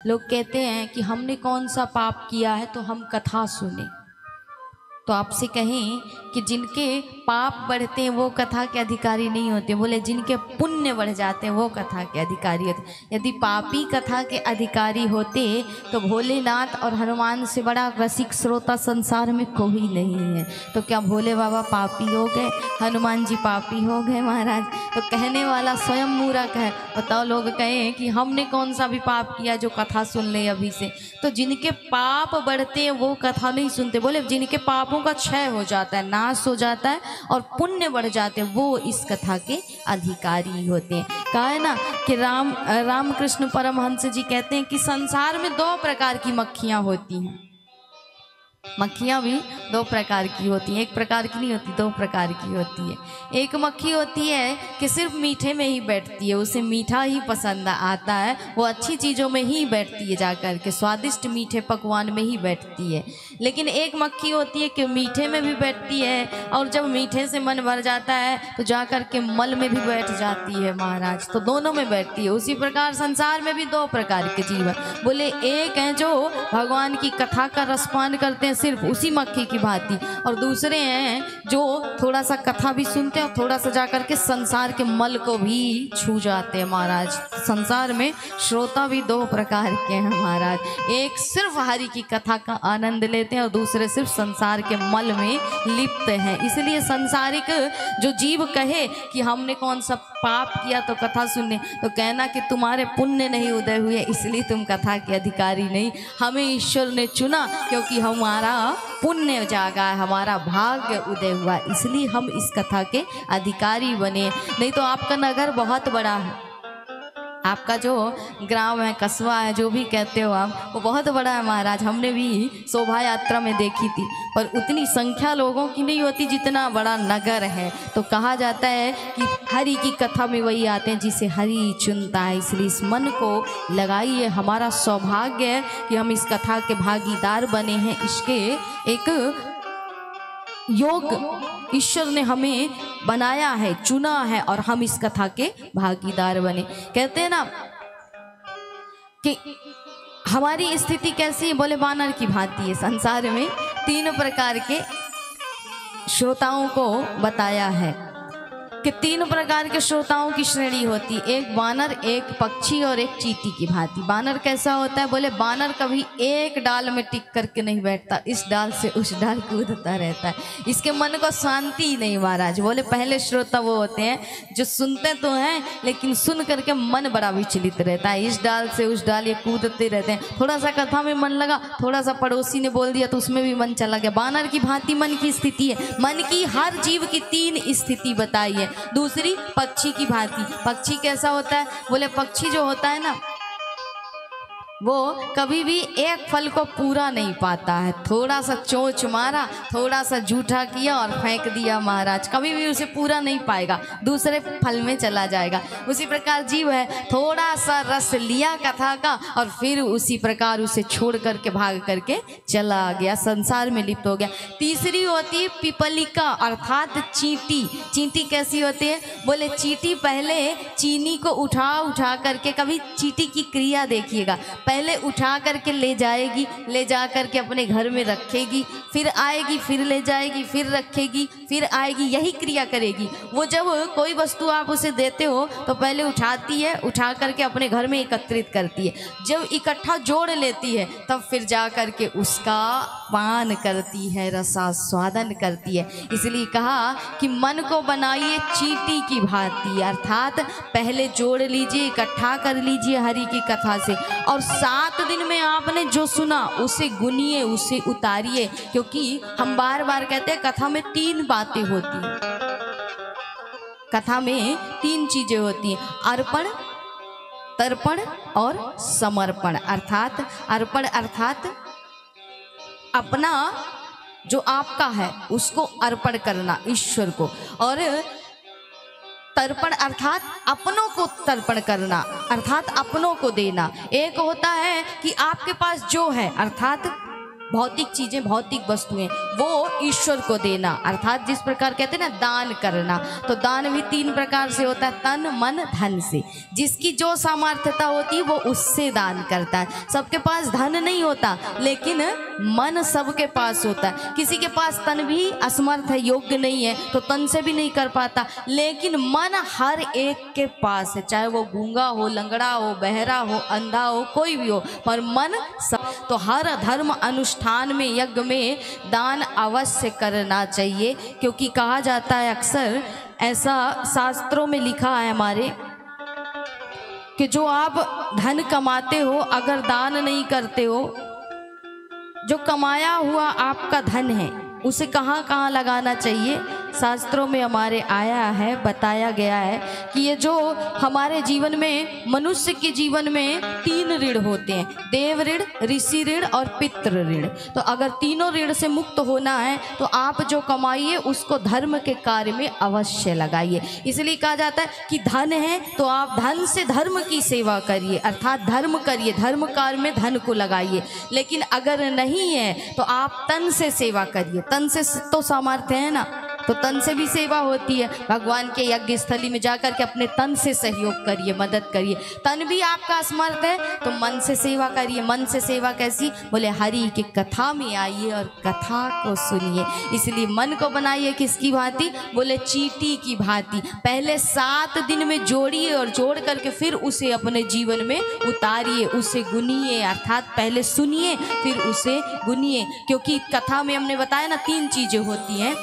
लोग कहते हैं कि हमने कौन सा पाप किया है तो हम कथा सुने। तो आपसे कहें कि जिनके पाप बढ़ते हैं वो कथा के अधिकारी नहीं होते, बोले जिनके पुण्य बढ़ जाते हैं वो कथा के अधिकारी होते। यदि पापी कथा के अधिकारी होते तो भोलेनाथ और हनुमान से बड़ा रसिक श्रोता संसार में कोई नहीं है। तो क्या भोले बाबा पापी हो गए, हनुमान जी पापी हो गए महाराज? तो कहने वाला स्वयं मूर्ख है। बताओ, लोग कहें कि हमने कौन सा भी पाप किया जो कथा सुन ले अभी से। तो जिनके पाप बढ़ते हैं वो कथा नहीं सुनते, बोले जिनके पापों का क्षय हो जाता है, नाश हो जाता है और पुण्य बढ़ जाते हैं वो इस कथा के अधिकारी होते हैं। कहा है ना कि रामकृष्ण परमहंस जी कहते हैं कि संसार में दो प्रकार की मक्खियां होती हैं। मक्खियाँ भी दो प्रकार की होती हैं, एक प्रकार की नहीं होती, दो प्रकार की होती है। एक मक्खी होती है कि सिर्फ मीठे में ही बैठती है, उसे मीठा ही पसंद आता है, वो अच्छी चीज़ों में ही बैठती है, जाकर के स्वादिष्ट मीठे पकवान में ही बैठती है। लेकिन एक मक्खी होती है कि मीठे में भी बैठती है और जब मीठे से मन भर जाता है तो जाकर के मल में भी बैठ जाती है महाराज, तो दोनों में बैठती है। उसी प्रकार संसार में भी दो प्रकार के जीव हैं। बोले एक हैं जो भगवान की कथा का रसपान करते हैं सिर्फ उसी मक्खी की भांति, और दूसरे हैं जो थोड़ा सा कथा भी सुनते हैं और थोड़ा सा जाकर के संसार के मल को भी छू जाते हैं महाराज। संसार में श्रोता भी दो प्रकार के हैं महाराज, एक सिर्फ हरि की कथा का आनंद लेते हैं और दूसरे सिर्फ संसार के मल में लिप्त हैं। इसलिए सांसारिक जो जीव कहे कि हमने कौन सा पाप किया तो कथा सुनने, तो कहना कि तुम्हारे पुण्य नहीं उदय हुए इसलिए तुम कथा के अधिकारी नहीं। हमें ईश्वर ने चुना क्योंकि हमारा पुण्य जागा है, हमारा भाग्य उदय हुआ, इसलिए हम इस कथा के अधिकारी बने। नहीं तो आपका नगर बहुत बड़ा है, आपका जो ग्राम है, कस्बा है, जो भी कहते हो आप, वो बहुत बड़ा है महाराज। हमने भी शोभा यात्रा में देखी थी, पर उतनी संख्या लोगों की नहीं होती जितना बड़ा नगर है। तो कहा जाता है कि हरि की कथा में वही आते हैं जिसे हरि चुनता है। इसलिए इस मन को लगाइए, हमारा सौभाग्य है कि हम इस कथा के भागीदार बने हैं। इसके एक योग ईश्वर ने हमें बनाया है, चुना है, और हम इस कथा के भागीदार बने। कहते हैं ना कि हमारी स्थिति कैसी है, बोले बानर की भांति है। संसार में तीन प्रकार के श्रोताओं को बताया है कि तीन प्रकार के श्रोताओं की श्रेणी होती, एक बानर, एक पक्षी और एक चींटी की भांति। बानर कैसा होता है, बोले बानर कभी एक डाल में टिक करके नहीं बैठता, इस डाल से उस डाल कूदता रहता है, इसके मन को शांति ही नहीं महाराज। बोले पहले श्रोता वो होते हैं जो सुनते तो हैं लेकिन सुन करके मन बड़ा विचलित रहता है, इस डाल से उस डाल ये कूदते रहते हैं। थोड़ा सा कथा में मन लगा, थोड़ा सा पड़ोसी ने बोल दिया तो उसमें भी मन चला गया। बानर की भांति मन की स्थिति है। मन की हर जीव की तीन स्थिति बताई है। दूसरी पक्षी की भांति, पक्षी कैसा होता है, बोले पक्षी जो होता है ना वो कभी भी एक फल को पूरा नहीं पाता है, थोड़ा सा चोंच मारा, थोड़ा सा जूठा किया और फेंक दिया महाराज, कभी भी उसे पूरा नहीं पाएगा, दूसरे फल में चला जाएगा। उसी प्रकार जीव है, थोड़ा सा रस लिया कथा का और फिर उसी प्रकार उसे छोड़ करके भाग करके चला गया, संसार में लिप्त हो गया। तीसरी होती है पिपलिका अर्थात चींटी। चींटी कैसी होती है, बोले चींटी पहले चीनी को उठा करके, कभी चींटी की क्रिया देखिएगा, पहले उठा करके ले जाएगी, ले जा करके अपने घर में रखेगी, फिर आएगी, फिर ले जाएगी, फिर रखेगी, फिर आएगी, यही क्रिया करेगी। वो जब कोई वस्तु आप उसे देते हो तो पहले उठाती है, उठा करके अपने घर में एकत्रित करती है, जब इकट्ठा जोड़ लेती है तब फिर जा करके उसका पान करती है, रसास्वादन करती है। इसलिए कहा कि मन को बनाइए चींटी की भांति, अर्थात पहले जोड़ लीजिए, इकट्ठा कर लीजिए हरि की कथा से, और 7 दिन में आपने जो सुना उसे गुनिए, उसे उतारिए। क्योंकि हम बार बार कहते हैं कथा में 3 बातें होती हैं, कथा में 3 चीजें होती हैं, अर्पण, तर्पण और समर्पण। अर्थात अर्पण अर्थात अपना जो आपका है उसको अर्पण करना ईश्वर को, और तर्पण अर्थात अपनों को तर्पण करना, अर्थात अपनों को देना। एक होता है कि आपके पास जो है, अर्थात भौतिक चीजें, भौतिक वस्तुएं, वो ईश्वर को देना, अर्थात जिस प्रकार कहते हैं ना दान करना, तो दान भी 3 प्रकार से होता है, तन मन धन से। जिसकी जो सामर्थ्यता होती है वो उससे दान करता है। सबके पास धन नहीं होता, लेकिन मन सबके पास होता है। किसी के पास तन भी असमर्थ है, योग्य नहीं है, तो तन से भी नहीं कर पाता, लेकिन मन हर एक के पास है, चाहे वो गूंगा हो, लंगड़ा हो, बहरा हो, अंधा हो, कोई भी हो, पर मन सब। तो हर धर्म अनुष्ठान में, यज्ञ में दान अवश्य करना चाहिए, क्योंकि कहा जाता है अक्सर, ऐसा शास्त्रों में लिखा है हमारे, कि जो आप धन कमाते हो अगर दान नहीं करते हो, जो कमाया हुआ आपका धन है उसे कहाँ कहाँ लगाना चाहिए। शास्त्रों में हमारे आया है, बताया गया है कि ये जो हमारे जीवन में, मनुष्य के जीवन में 3 ऋण होते हैं, देव ऋण, ऋषि ऋण और पितृ ऋण। तो अगर तीनों ऋण से मुक्त होना है तो आप जो कमाइए उसको धर्म के कार्य में अवश्य लगाइए। इसलिए कहा जाता है कि धन है तो आप धन से धर्म की सेवा करिए, अर्थात धर्म करिए, धर्म कार्य में धन को लगाइए। लेकिन अगर नहीं है तो आप तन से सेवा करिए, तन से तो सामर्थ्य है ना, तो तन से भी सेवा होती है। भगवान के यज्ञ स्थली में जाकर के अपने तन से सहयोग करिए, मदद करिए। तन भी आपका असमर्थ है तो मन से सेवा करिए। मन से सेवा कैसी? बोले हरि की कथा में आइए और कथा को सुनिए। इसलिए मन को बनाइए किसकी भांति? बोले चींटी की भांति। पहले 7 दिन में जोड़िए और जोड़ करके फिर उसे अपने जीवन में उतारिए, उसे गुनिए, अर्थात पहले सुनिए फिर उसे गुनिए। क्योंकि कथा में हमने बताया ना 3 चीजें होती हैं,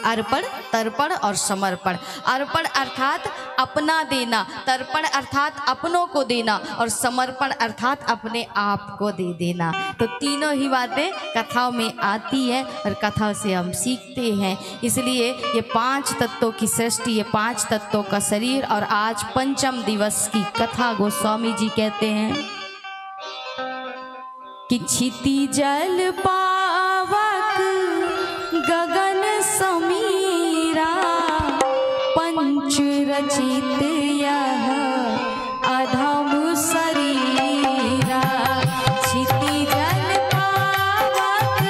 अर्पण, तर्पण और समर्पण। अर्पण अर्थात अपना देना, तर्पण अर्थात अपनों को देना और समर्पण अर्थात अपने आप को दे देना। तो तीनों ही बातें कथाओं में आती है और कथा से हम सीखते हैं। इसलिए ये 5 तत्वों की सृष्टि, ये 5 तत्वों का शरीर। और आज पंचम दिवस की कथा गोस्वामी जी कहते हैं कि क्षिति जल पावक गगन समीरा, पंच रचित यह अधम शरीरा। क्षिति जल पावक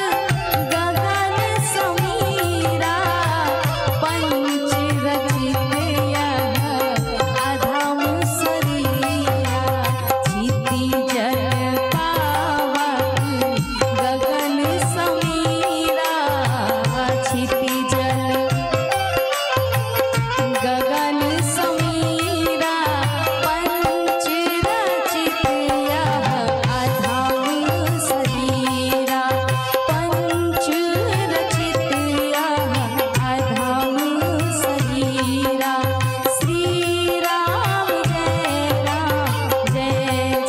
गगन समीरा, पंच रचित यह अधम शरीरा। क्षिति जल पावक गगन समीरा, क्षिति जल गगन समीरा, पंच रचित यह अधम शरीरा। पंच रचित यह अधम शरीरा। श्री राम जय राम, जय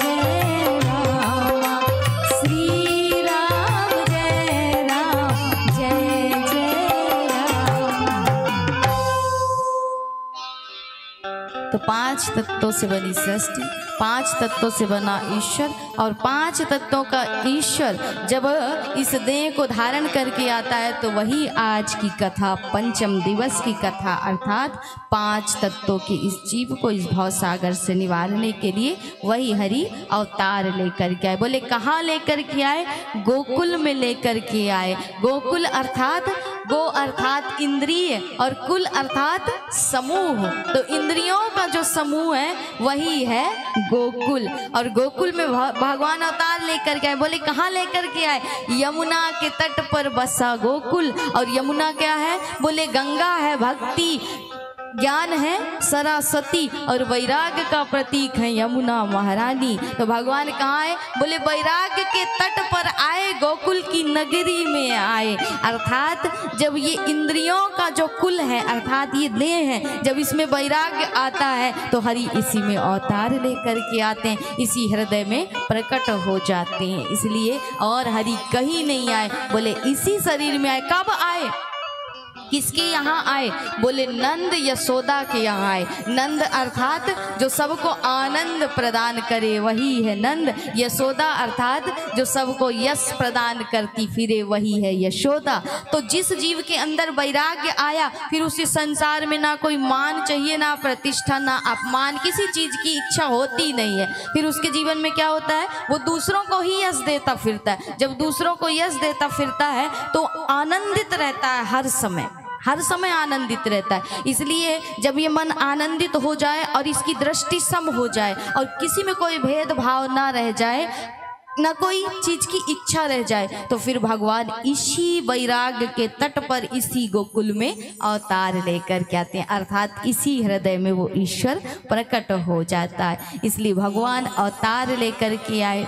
जय राम। श्री राम जय राम, जय जय राम। तो 5 तत्वों से बनी सृष्टि, 5 तत्वों से बना ईश्वर, और 5 तत्वों का ईश्वर जब इस देह को धारण करके आता है तो वही आज की कथा, पंचम दिवस की कथा, अर्थात 5 तत्वों के इस जीव को इस भवसागर से निवारने के लिए वही हरि अवतार लेकर के आए। बोले कहाँ लेकर के आए? गोकुल में लेकर के आए। गोकुल अर्थात, गो अर्थात इंद्रिय और कुल अर्थात समूह। तो इंद्रियों का जो समूह है वही है गोकुल। और गोकुल में भगवान अवतार लेकर के आए। बोले कहाँ लेकर के आए? यमुना के तट पर बसा गोकुल। और यमुना क्या है? बोले गंगा है, भक्ति ज्ञान है सरस्वती, और वैराग्य का प्रतीक है यमुना महारानी। तो भगवान कहाँ है? बोले वैराग्य के तट पर आए, गोकुल की नगरी में आए। अर्थात जब ये इंद्रियों का जो कुल है, अर्थात ये देह है, जब इसमें वैराग्य आता है तो हरि इसी में अवतार लेकर के आते हैं, इसी हृदय में प्रकट हो जाते हैं। इसलिए और हरि कहीं नहीं आए, बोले इसी शरीर में आए। कब आए? किसके यहाँ आए? बोले नंद यशोदा के यहाँ आए। नंद अर्थात जो सबको आनंद प्रदान करे वही है नंद। यशोदा अर्थात जो सबको यश प्रदान करती फिरे वही है यशोदा। तो जिस जीव के अंदर वैराग्य आया, फिर उसे संसार में ना कोई मान चाहिए, ना प्रतिष्ठा, ना अपमान, किसी चीज की इच्छा होती नहीं है। फिर उसके जीवन में क्या होता है? वो दूसरों को ही यश देता फिरता है। जब दूसरों को यश देता फिरता है तो आनंदित रहता है, हर समय आनंदित रहता है। इसलिए जब ये मन आनंदित हो जाए और इसकी दृष्टि सम हो जाए और किसी में कोई भेदभाव ना रह जाए, न कोई चीज की इच्छा रह जाए, तो फिर भगवान इसी वैराग्य के तट पर इसी गोकुल में अवतार लेकर के आते हैं, अर्थात इसी हृदय में वो ईश्वर प्रकट हो जाता है। इसलिए भगवान अवतार लेकर के आए।